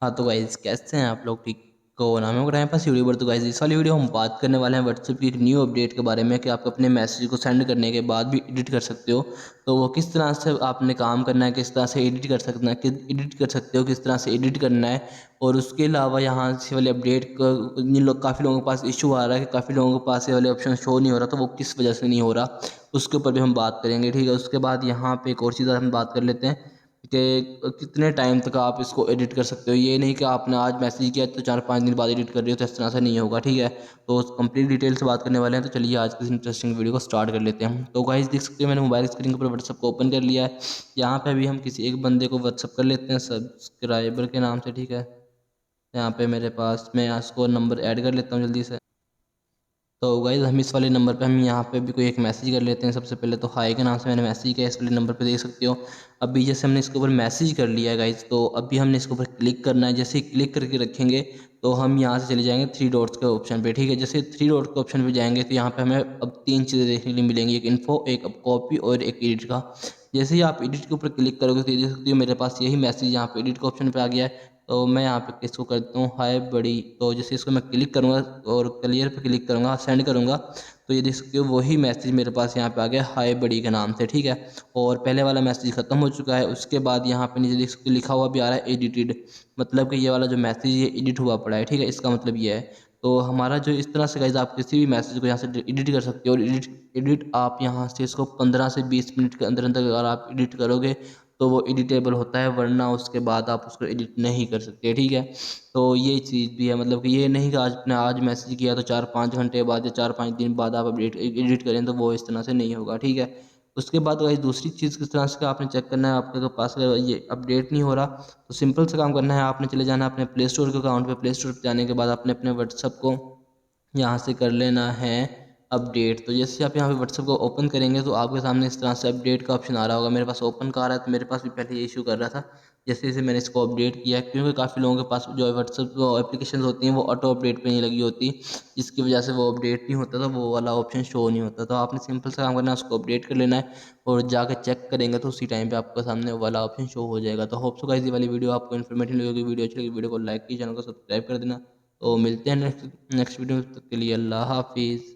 हाँ तो गाइज़ कैसे हैं आप लोग? ठीक को नाम है टाइम पास यूट्यूबर। तो गाइज़ इस वाली वीडियो हम बात करने वाले हैं व्हाट्सएप की एक न्यू अपडेट के बारे में कि आप अपने मैसेज को सेंड करने के बाद भी एडिट कर सकते हो। तो वो किस तरह से आपने काम करना है, किस तरह से एडिट कर सकना है, एडिट कर सकते हो, किस तरह से एडिट करना है। और उसके अलावा यहाँ से वाले अपडेट काफ़ी लोगों के पास इशू आ रहा है कि काफ़ी लोगों के पास ये वाले ऑप्शन शो नहीं हो रहा, तो वो किस वजह से नहीं हो रहा, उसके ऊपर भी हम बात करेंगे। ठीक है, उसके बाद यहाँ पे एक और चीज़ हम बात कर लेते हैं कि कितने टाइम तक आप इसको एडिट कर सकते हो। ये नहीं कि आपने आज मैसेज किया तो 4-5 दिन बाद एडिट कर रहे हो, तो इस तरह से नहीं होगा। ठीक है, तो कंप्लीट डिटेल से बात करने वाले हैं। तो चलिए आज की इस इंटरेस्टिंग वीडियो को स्टार्ट कर लेते हैं। तो गाइस देख सकते हो मैंने मोबाइल स्क्रीन के ऊपर व्हाट्सअप को ओपन कर लिया है। यहाँ पे अभी हम किसी एक बंदे को व्हाट्सअप कर लेते हैं सब्सक्राइबर के नाम से। ठीक है, यहाँ पे मेरे पास मैं इसको नंबर ऐड कर लेता हूँ जल्दी से। तो गाइज़ हम इस वाले नंबर पे हम यहाँ पे भी कोई एक मैसेज कर लेते हैं। सबसे पहले तो हाय के नाम से मैंने मैसेज किया, इस वाले नंबर पे देख सकते हो। अभी जैसे हमने इसके ऊपर मैसेज कर लिया है गाइज़, तो अभी हमने इसके ऊपर क्लिक करना है। जैसे ही क्लिक करके रखेंगे तो हम यहाँ से चले जाएंगे थ्री डॉट्स के ऑप्शन पे। ठीक है, जैसे थ्री डॉट के ऑप्शन पे जाएंगे तो यहाँ पे हमें अब तीन चीज़ें देखने के लिए मिलेंगी, एक इन्फो, एक अब कॉपी और एक एडिट का। जैसे ही आप एडिट के ऊपर क्लिक करोगे तो ये देख सकते हो मेरे पास यही मैसेज यहाँ पे एडिट के ऑप्शन पे आ गया है। तो मैं यहाँ पे इसको करता हूँ हाय बड़ी। तो जैसे इसको मैं क्लिक करूँगा और क्लियर पे क्लिक करूँगा, सेंड करूँगा, तो ये देख सकते हो वही मैसेज मेरे पास यहाँ पे आ गया हाय बड़ी के नाम से। ठीक है, और पहले वाला मैसेज ख़त्म हो चुका है। उसके बाद यहाँ पे नीचे देख सकते हो लिखा हुआ भी आ रहा है एडिटेड, मतलब कि ये वाला जो मैसेज ये एडिट हुआ पड़ा है। ठीक है, इसका मतलब ये है। तो हमारा जो इस तरह से गाइज आप किसी भी मैसेज को यहाँ से एडिट कर सकते हो। और एडिट आप यहाँ से इसको 15 से 20 मिनट के अंदर अंदर अगर आप एडिट करोगे तो वो एडिटेबल होता है, वरना उसके बाद आप उसको एडिट नहीं कर सकते। ठीक है, तो ये चीज़ भी है, मतलब कि ये नहीं कि आज मैसेज किया तो 4-5 घंटे बाद या 4-5 दिन बाद आप अपडेट एडिट करें, तो वो इस तरह से नहीं होगा। ठीक है, उसके बाद गाइस दूसरी चीज़ किस तरह से आपने चेक करना है आपके तो पास अगर ये अपडेट नहीं हो रहा, तो सिंपल से काम करना है। आपने चले जाना है अपने प्ले स्टोर के अकाउंट पे। प्ले स्टोर पे जाने के बाद आपने अपने व्हाट्सअप को यहाँ से कर लेना है अपडेट। तो जैसे आप यहाँ पे व्हाट्सअप को ओपन करेंगे तो आपके सामने इस तरह से अपडेट का ऑप्शन आ रहा होगा। मेरे पास ओपन का आ रहा है, तो मेरे पास भी पहले ये इशू कर रहा था। जैसे जैसे मैंने इसको अपडेट किया है, क्योंकि काफ़ी लोगों के पास जो व्हाट्सअप एप्लीकेशन होती हैं वो ऑटो अपडेट पे नहीं लगी होती, जिसकी वजह से वो अपडेट नहीं होता था, वो वाला ऑप्शन शो नहीं होता। तो आपने सिंपल सा काम करना है, उसको अपडेट कर लेना है और जाकर चेक करेंगे तो उसी टाइम पे आपके सामने वो वाला ऑप्शन शो हो जाएगा। तो होप सो गाइस ये वाली वीडियो आपको इन्फॉर्मेटिव लगी। वीडियो अच्छी लगी वीडियो को लाइक कीजिए, चैनल को सब्सक्राइब कर देना। तो मिलते हैं नेक्स्ट वीडियो में, तब तक के लिए अल्लाह हाफिज़।